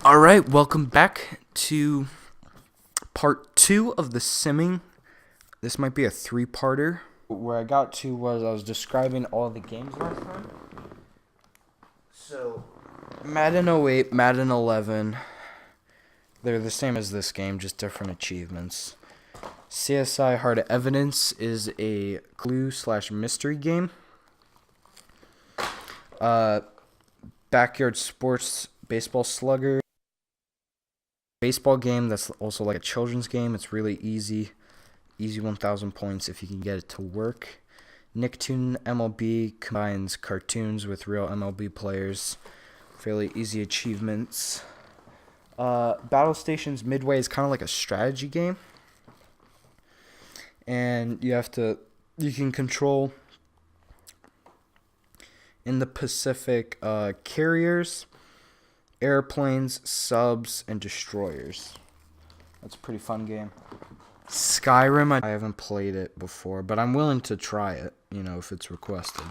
Alright, welcome back to part 2 of the simming. This might be a 3-parter. Where I got to was I was describing all the games last time. So, Madden 08, Madden 11, they're the same as this game, just different achievements. CSI Hard Evidence is a clue/mystery game. Backyard Sports Baseball Slugger. Baseball game that's also like a children's game. It's really easy 1,000 points if you can get it to work. Nicktoon MLB combines cartoons with real MLB players. Fairly easy achievements. Battle Stations Midway is kind of like a strategy game, and you can control in the Pacific carriers, airplanes, subs, and destroyers. That's a pretty fun game. Skyrim, I haven't played it before, but I'm willing to try it, if it's requested.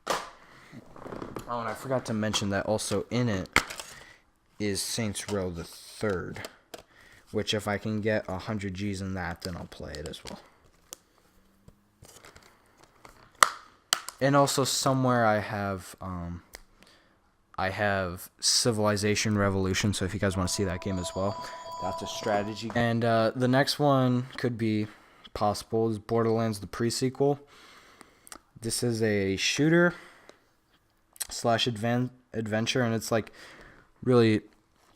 Oh, and I forgot to mention that also in it is Saints Row the Third, which if I can get 100 G's in that, then I'll play it as well. And also somewhere I have Civilization Revolution, so if you guys want to see that game as well, that's a strategy. And the next one could be possible is Borderlands, the pre-sequel. This is a shooter / adventure, and it's like really,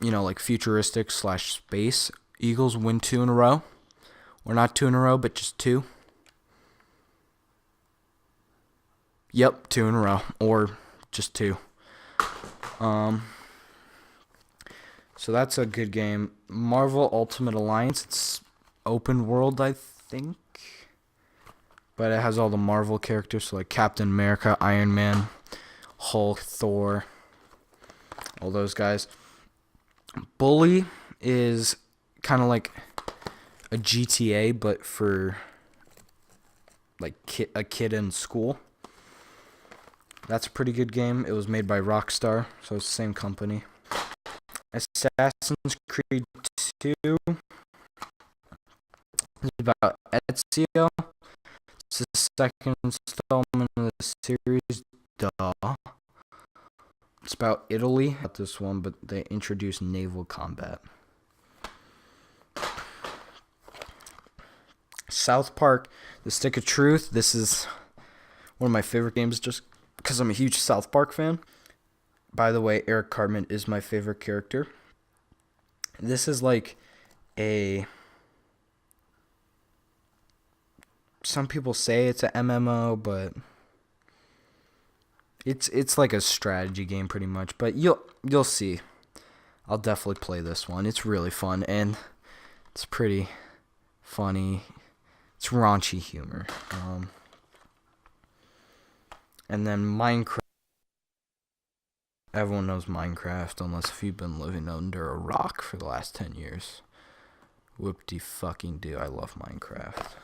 like futuristic / space. Eagles win 2 in a row. Or not 2 in a row, but just 2. Yep, 2 in a row. Or just 2. So that's a good game. Marvel Ultimate Alliance, it's open world, I think. But it has all the Marvel characters, so like Captain America, Iron Man, Hulk, Thor, all those guys. Bully is kind of like a GTA, but for like a kid in school. That's a pretty good game. It was made by Rockstar, so it's the same company. Assassin's Creed 2 is about Ezio. It's the second installment of the series. Duh. It's about Italy. Not this one, but they introduced naval combat. South Park: The Stick of Truth. This is one of my favorite games just because I'm a huge South Park fan. By the way, Eric Cartman is my favorite character. This is like some people say it's an MMO, but it's like a strategy game pretty much. But you'll see. I'll definitely play this one. It's really fun and it's pretty funny. It's raunchy humor. And then Minecraft. Everyone knows Minecraft, unless if you've been living under a rock for the last 10 years. Whoop-de-fucking-do, I love Minecraft.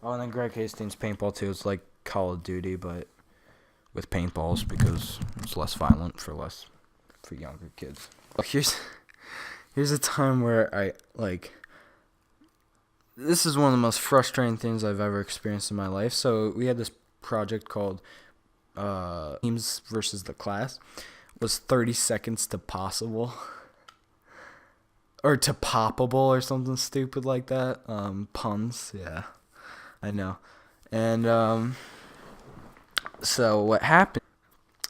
And then Greg Hastings Paintball 2. It's like Call of Duty, but with paintballs because it's less violent for younger kids. Well, here's a time where this is one of the most frustrating things I've ever experienced in my life. So we had this project called Teams versus the Class. It was 30 seconds to possible. Or to poppable or something stupid like that. Puns, yeah. I know. And so what happened,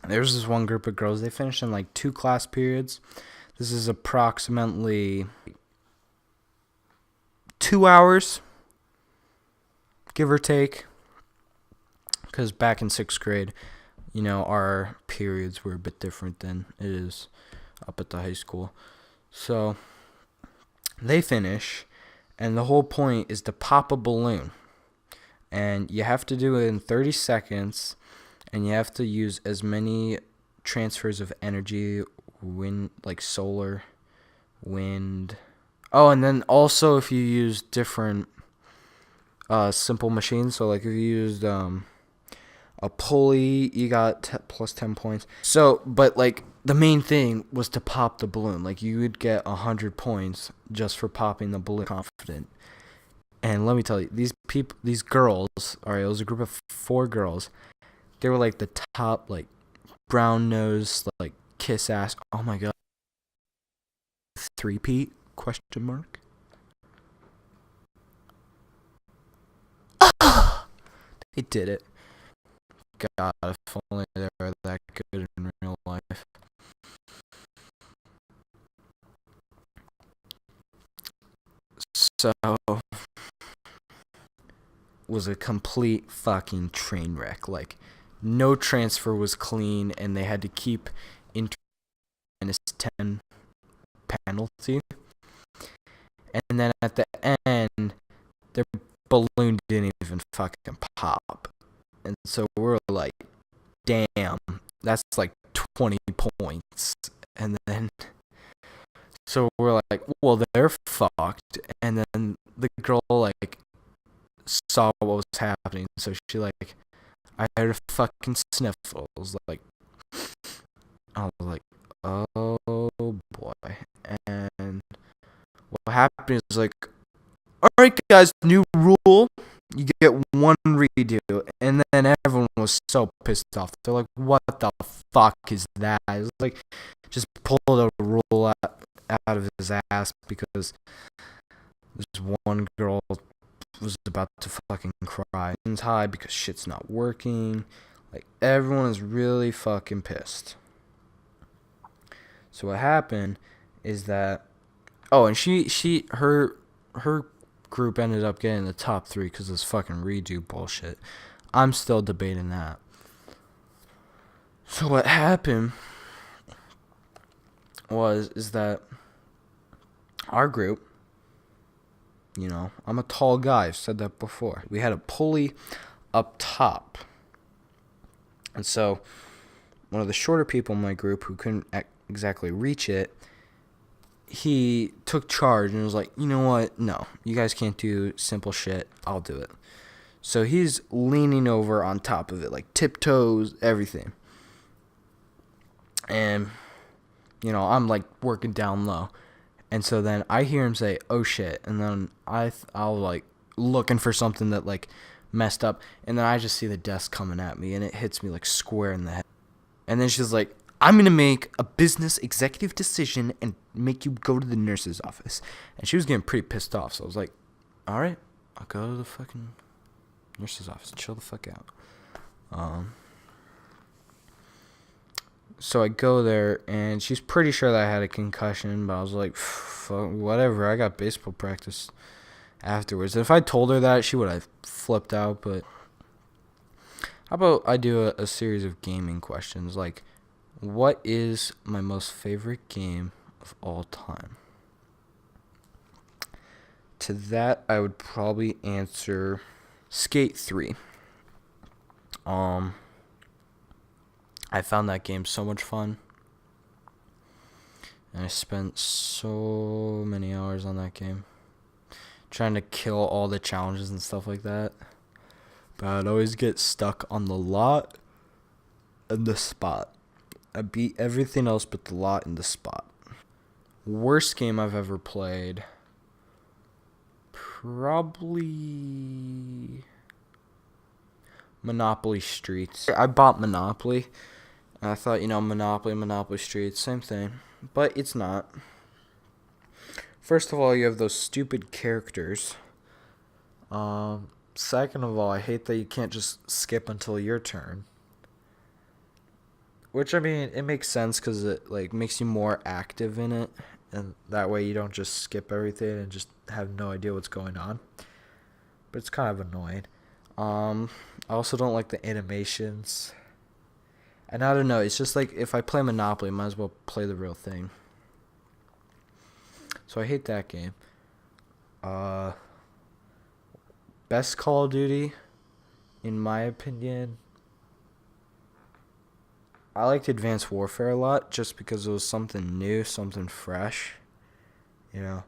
there's this one group of girls, they finished in like 2 class periods. This is approximately 2 hours, give or take. Because back in 6th grade, our periods were a bit different than it is up at the high school. So they finish, and the whole point is to pop a balloon. And you have to do it in 30 seconds, and you have to use as many transfers of energy, wind, like solar, wind. Oh, and then also if you use different simple machines, so like if you used A pulley, you got plus 10 points. So, but like the main thing was to pop the balloon. Like you would get 100 points just for popping the balloon. Confident. And let me tell you, these girls, all right, it was a group of 4 girls. They were like the top, like brown nose, like kiss ass. Oh my god, 3-peat? Question mark. They did it. God, if only they were that good in real life. So, was a complete fucking train wreck. Like, no transfer was clean, and they had to keep into -10 penalty. And then at the end, their balloon didn't even fucking pop. And so we're like, damn, that's like 20 points. And then, so we're like, well, they're fucked. And then the girl, like, saw what was happening. So she, like, I heard fucking sniffles. Like, I was like, oh boy. And what happened is, like, alright, guys, new rule. You get one redo. And then everyone was so pissed off. They're like, what the fuck is that? It's like, just pulled a rule out of his ass because this one girl was about to fucking cry. It's high because shit's not working. Like, everyone is really fucking pissed. So what happened is that, oh, and her group ended up getting the top 3 because of this fucking redo bullshit. I'm still debating that. So what happened is that our group, you know, I'm a tall guy, I've said that before. We had a pulley up top. And so one of the shorter people in my group who couldn't exactly reach it, he took charge and was like, you know what? No, you guys can't do simple shit. I'll do it. So he's leaning over on top of it, like tiptoes, everything. And, you know, I'm like working down low. And so then I hear him say, oh shit. And then I'll like looking for something that like messed up. And then I just see the desk coming at me and it hits me like square in the head. And then she's like, I'm going to make a business executive decision and make you go to the nurse's office. And she was getting pretty pissed off. So I was like, all right, I'll go to the fucking nurse's office. Chill the fuck out. So I go there, and she's pretty sure that I had a concussion. But I was like, fuck, whatever. I got baseball practice afterwards. And if I told her that, she would have flipped out. But how about I do a series of gaming questions? Like, what is my most favorite game of all time? To that, I would probably answer Skate 3. I found that game so much fun. And I spent so many hours on that game. Trying to kill all the challenges and stuff like that. But I'd always get stuck on the lot and the spot. I beat everything else but the lot and the spot. Worst game I've ever played. Probably Monopoly Streets. I bought Monopoly. And I thought, you know, Monopoly Streets, same thing. But it's not. First of all, you have those stupid characters. Second of all, I hate that you can't just skip until your turn. Which, I mean, it makes sense because it, like, makes you more active in it. And that way you don't just skip everything and just have no idea what's going on. But it's kind of annoying. I also don't like the animations. And I don't know, it's just like, if I play Monopoly, I might as well play the real thing. So I hate that game. Best Call of Duty, in my opinion, I liked Advanced Warfare a lot just because it was something new, something fresh. You know,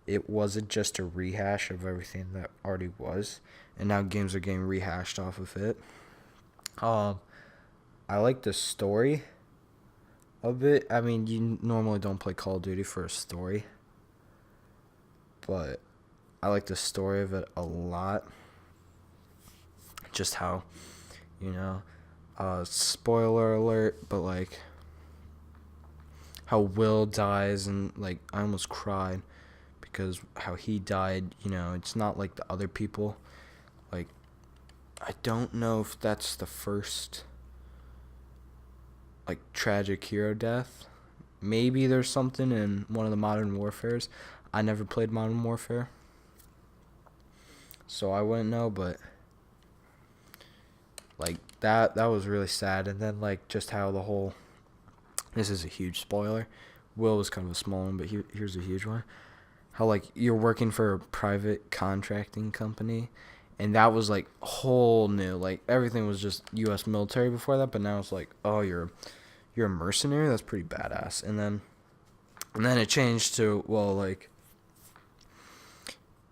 it wasn't just a rehash of everything that already was. And now games are getting rehashed off of it. Um, I like the story of it. I mean, you normally don't play Call of Duty for a story, but I like the story of it a lot. Just how, you know, spoiler alert, but like how Will dies and like I almost cried because how he died, it's not like the other people. Like I don't know if that's the first like tragic hero death. Maybe there's something in one of the Modern Warfares. I never played Modern Warfare, so I wouldn't know, but like that was really sad. And then like just how the whole, this is a huge spoiler. Will was kind of a small one, but here's a huge one. How like you're working for a private contracting company, and that was like whole new. Like everything was just U.S. military before that, but now it's like, oh, you're a mercenary. That's pretty badass. And then it changed to, well, like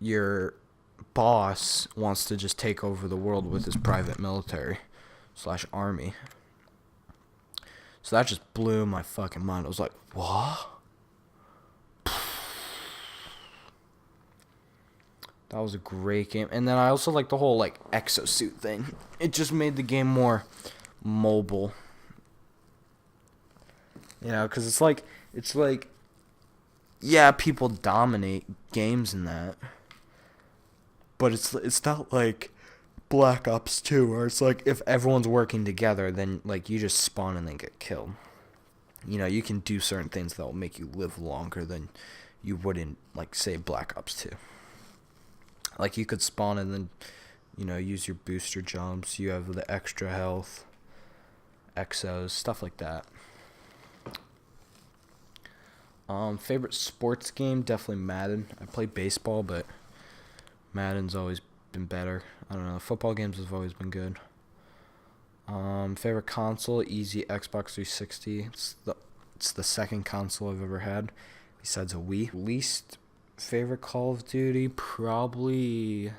your boss wants to just take over the world with his private military / army. So that just blew my fucking mind. I was like, what? That was a great game. And then I also like the whole like exosuit thing. It just made the game more mobile. Because it's like, yeah, people dominate games in that, but it's not like Black Ops 2, where it's like if everyone's working together, then like you just spawn and then get killed. You can do certain things that will make you live longer than you would in like say Black Ops 2. Like you could spawn and then use your booster jumps. You have the extra health, exos, stuff like that. Favorite sports game, definitely Madden. I play baseball, but Madden's always been better. I don't know. Football games have always been good. Favorite console, easy, Xbox 360. It's the second console I've ever had, besides a Wii. Least favorite Call of Duty, probably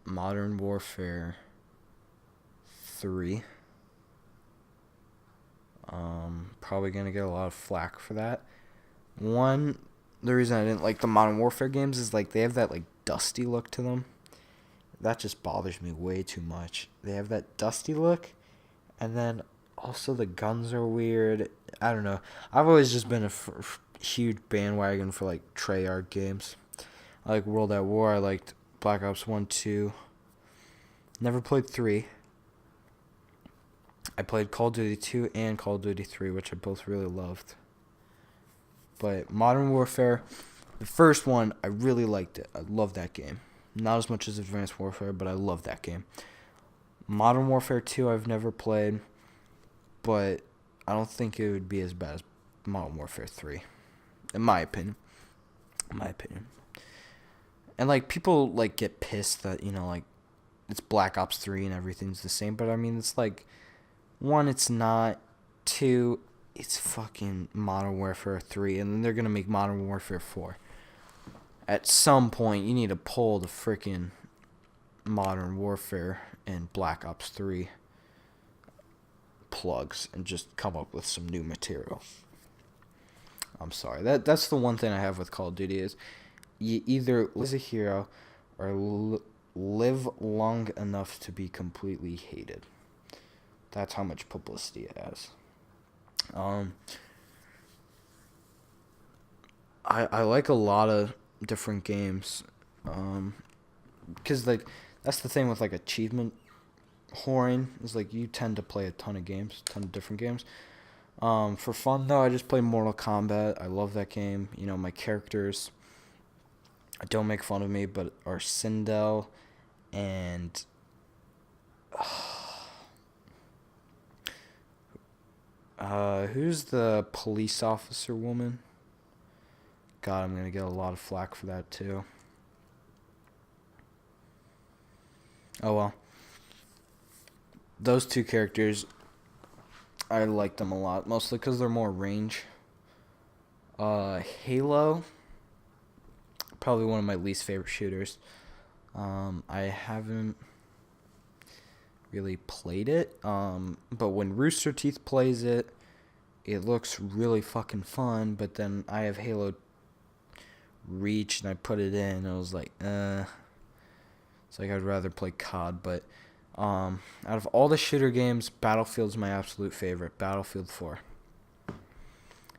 Modern Warfare 3. Probably gonna get a lot of flack for that. The reason I didn't like the Modern Warfare games is like they have that like dusty look to them. That just bothers me way too much. They have that dusty look, and then also the guns are weird. I don't know. I've always just been a huge bandwagon for like Treyarch games. I like World at War. I liked Black Ops 1, 2. Never played 3. I played Call of Duty 2 and Call of Duty 3, which I both really loved. But Modern Warfare, the first one, I really liked it. I love that game. Not as much as Advanced Warfare, but I love that game. Modern Warfare 2 I've never played, but I don't think it would be as bad as Modern Warfare 3, in my opinion. And like people like get pissed that, like it's Black Ops 3 and everything's the same, but I mean it's like, one, it's not. 2, it's fucking Modern Warfare 3, and then they're gonna make Modern Warfare 4. At some point, you need to pull the freaking Modern Warfare and Black Ops 3 plugs and just come up with some new material. I'm sorry. That's the one thing I have with Call of Duty is you either live as a hero or live long enough to be completely hated. That's how much publicity it has. I like a lot of different games, because like that's the thing with like achievement whoring is like you tend to play a ton of different games. For fun though, I just play Mortal Kombat. I love that game. My characters don't make fun of me, but are Sindel and who's the police officer woman? God, I'm gonna get a lot of flack for that too. Oh well. Those two characters, I like them a lot, mostly because they're more range. Halo, probably one of my least favorite shooters. I haven't really played it. But when Rooster Teeth plays it, it looks really fucking fun. But then I have Halo Reach and I put it in. And I was like, It's like I'd rather play COD. But out of all the shooter games, Battlefield's my absolute favorite. Battlefield 4.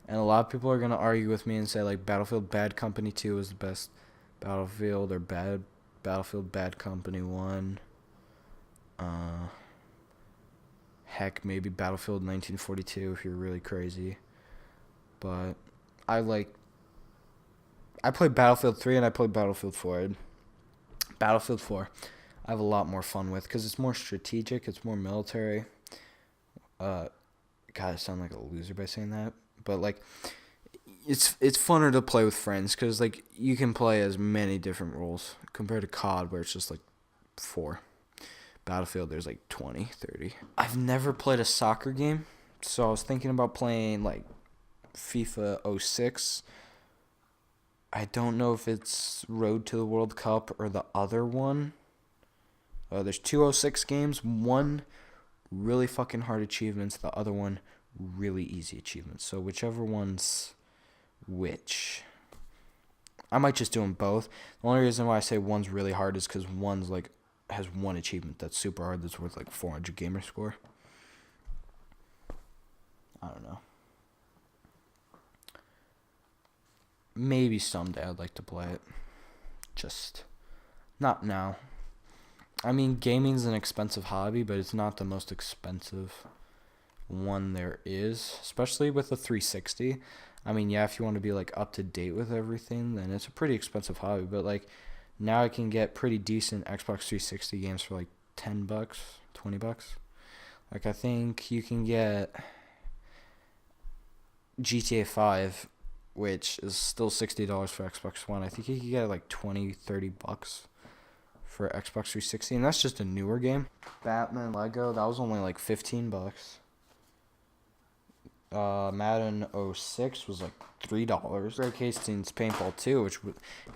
And a lot of people are gonna argue with me and say like Battlefield Bad Company 2 is the best Battlefield, or Battlefield Bad Company 1. Heck, maybe Battlefield 1942 if you're really crazy. But I played Battlefield 3 and I played Battlefield 4. Battlefield 4 I have a lot more fun with because it's more strategic, it's more military. God, I sound like a loser by saying that. But like, it's funner to play with friends because like you can play as many different roles compared to COD where it's just like 4. Battlefield, there's like 20, 30. I've never played a soccer game, so I was thinking about playing like FIFA 06. I don't know if it's Road to the World Cup or the other one. There's 2 06 games. One really fucking hard achievements, the other one really easy achievements. So whichever one's which. I might just do them both. The only reason why I say one's really hard is because one's like has one achievement that's super hard that's worth like 400 gamer score. I don't know. Maybe someday I'd like to play it. Just not now. I mean, gaming's an expensive hobby, but it's not the most expensive one there is, especially with the 360. I mean, yeah, if you want to be like up to date with everything, then it's a pretty expensive hobby, but like now I can get pretty decent Xbox 360 games for like $10, $20. Like I think you can get GTA 5, which is still $60 for Xbox One. I think you can get like $20, $30 for Xbox 360, and that's just a newer game. Batman Lego, that was only like $15. Madden 06 was like $3. Greg Hastings Paintball 2, which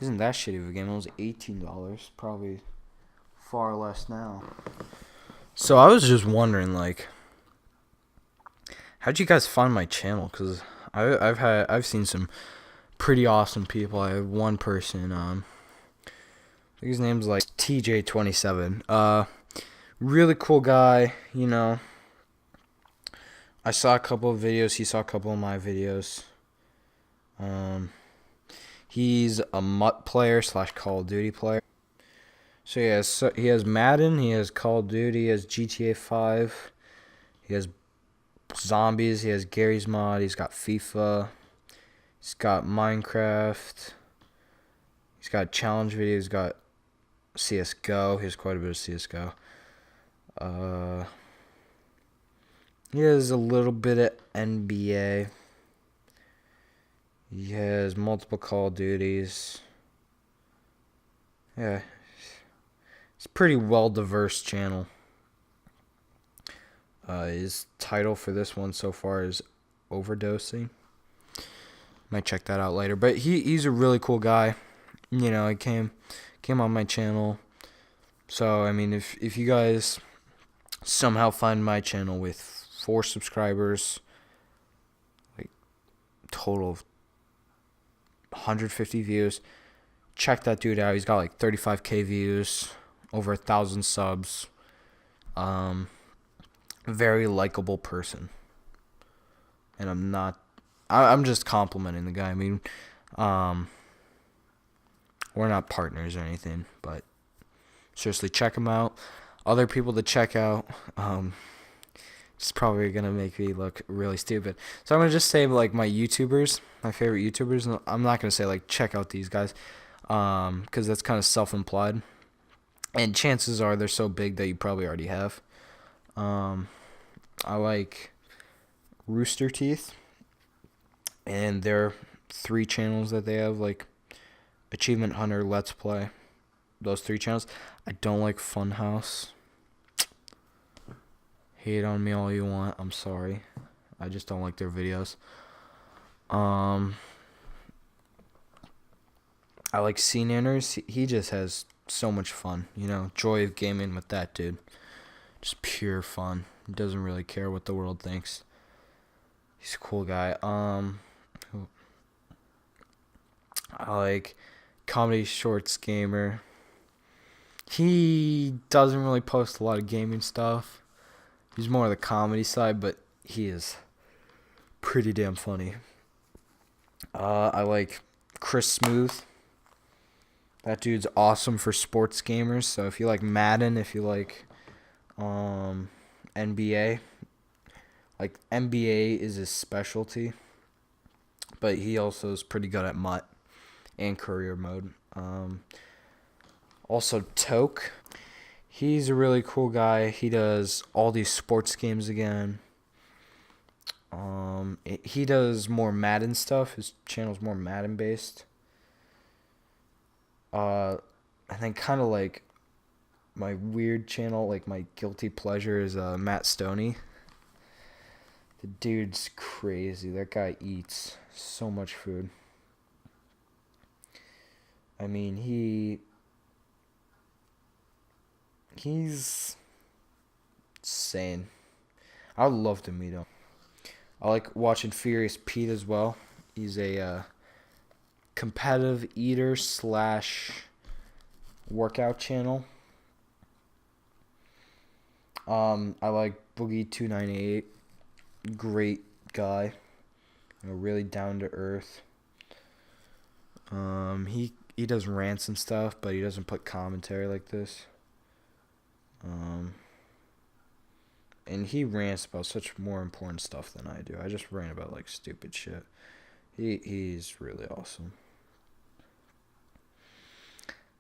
isn't that shitty of a game. It was $18. Probably far less now. So I was just wondering, like, how'd you guys find my channel? Cause I've seen some pretty awesome people. I have one person. I think his name's like TJ27. Really cool guy. You know. I saw a couple of videos. He saw a couple of my videos. He's a MUT player / Call of Duty player. So he has Madden, he has Call of Duty, he has GTA 5, he has Zombies, he has Gary's Mod, he's got FIFA, he's got Minecraft, he's got challenge videos, he's got CSGO, he has quite a bit of CSGO. He has a little bit of NBA. He has multiple Call of Duties. Yeah. It's a pretty well-diverse channel. His title for this one so far is Overdosing. Might check that out later. But he's a really cool guy. You know, he came on my channel. So, I mean, if you guys somehow find my channel with 4 subscribers, like total of 150 views, check that dude out. He's got like 35k views, over 1,000 subs. Very likable person. And I'm just complimenting the guy. I mean, we're not partners or anything, but seriously, check him out. Other people to check out. It's probably gonna make me look really stupid. So I'm gonna just say like my YouTubers, my favorite YouTubers. And I'm not gonna say like check out these guys, because that's kind of self-implied. And chances are they're so big that you probably already have. I like Rooster Teeth, and their 3 channels that they have, like Achievement Hunter, Let's Play. Those 3 channels. I don't like Funhouse. Hate on me all you want. I'm sorry. I just don't like their videos. I like C-Nanners. He just has so much fun. You know, joy of gaming with that dude. Just pure fun. He doesn't really care what the world thinks. He's a cool guy. I like Comedy Shorts Gamer. He doesn't really post a lot of gaming stuff. He's more of the comedy side, but he is pretty damn funny. I like Chris Smooth. That dude's awesome for sports gamers. So if you like Madden, if you like NBA, like NBA is his specialty, but he also is pretty good at MUT and career mode. Also Toke. He's a really cool guy. He does all these sports games again. He does more Madden stuff. His channel's more Madden based. And then kind of like my weird channel, like my guilty pleasure, is Matt Stoney. The dude's crazy. That guy eats so much food. I mean, he's insane. I would love to meet him. I like watching Furious Pete as well. He's a competitive eater / workout channel. I like Boogie298. Great guy. Really down to earth. He does rants and stuff, but he doesn't put commentary like this. And he rants about such more important stuff than I do. I just rant about like stupid shit. He's really awesome.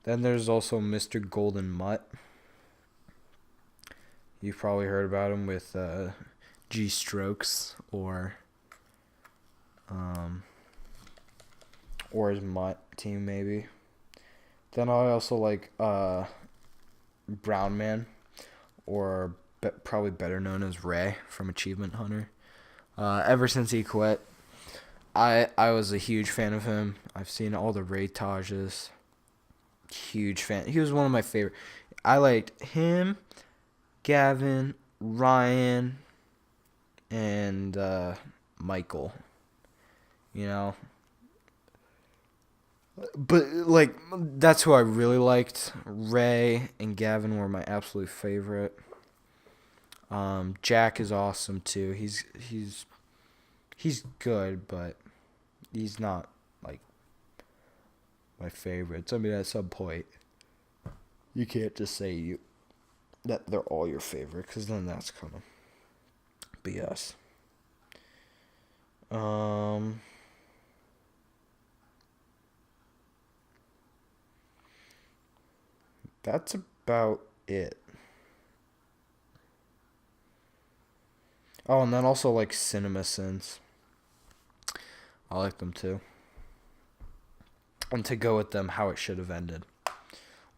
Then there's also Mr. Golden Mutt. You've probably heard about him with G Strokes or his Mutt team maybe. Then I also like Brown Man, or probably better known as Ray from Achievement Hunter. Ever since he quit, I was a huge fan of him. I've seen all the Ray Tages. Huge fan. He was one of my favorite. I liked him, Gavin, Ryan, and Michael. You know. But like that's who I really liked. Ray and Gavin were my absolute favorite. Jack is awesome too. He's good, but he's not like my favorite. I mean, at some point, you can't just say that they're all your favorite, because then that's kind of BS. That's about it. Oh, and then also like CinemaSins. I like them too. And to go with them, How It Should Have Ended,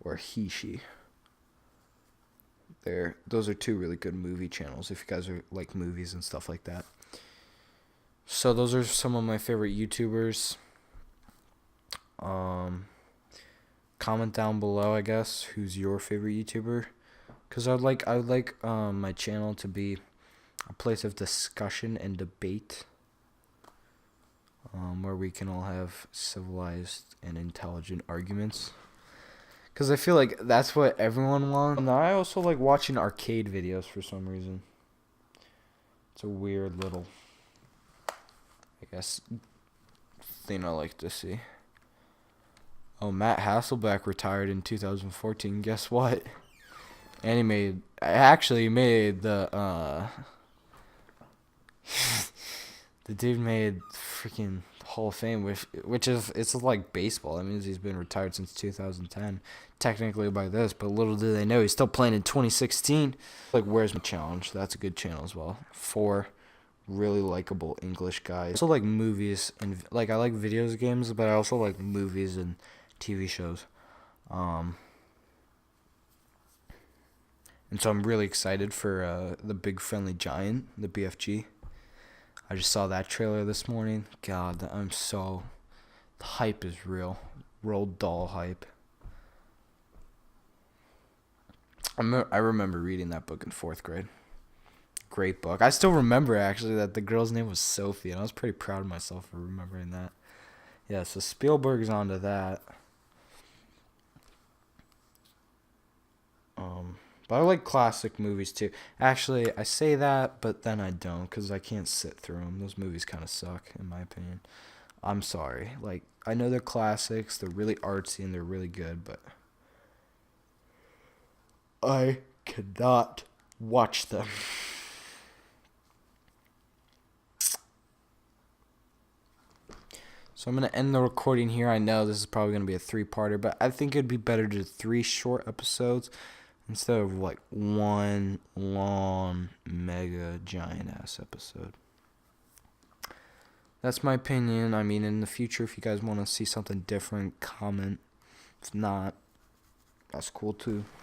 or He/She. Those are two really good movie channels if you guys are like movies and stuff like that. So those are some of my favorite YouTubers. Comment down below, I guess, who's your favorite YouTuber, because I would like my channel to be a place of discussion and debate, where we can all have civilized and intelligent arguments, because I feel like that's what everyone wants. And I also like watching arcade videos for some reason. It's a weird little, I guess, thing I like to see. Oh, Matt Hasselbeck retired in 2014. Guess what? And he made the the dude made freaking Hall of Fame, which is, it's like baseball. That means he's been retired since 2010, technically by this. But little do they know, he's still playing in 2016. Like, Where's My Challenge? That's a good channel as well. 4 really likable English guys. Also like movies, and like I like video games, but I also like movies and TV shows. And so I'm really excited for The Big Friendly Giant, the BFG. I just saw that trailer this morning. God, the hype is real. Roald Dahl hype. I remember reading that book in fourth grade. Great book. I still remember actually that the girl's name was Sophie, and I was pretty proud of myself for remembering that. Yeah, so Spielberg's onto that. But I like classic movies too. Actually, I say that, but then I don't because I can't sit through them. Those movies kind of suck, in my opinion. I'm sorry. Like, I know they're classics, they're really artsy, and they're really good, but I cannot watch them. So I'm going to end the recording here. I know this is probably going to be a 3-parter, but I think it'd be better to do 3 short episodes instead of like one long, mega, giant ass episode. That's my opinion. I mean, in the future, if you guys want to see something different, comment. If not, that's cool too.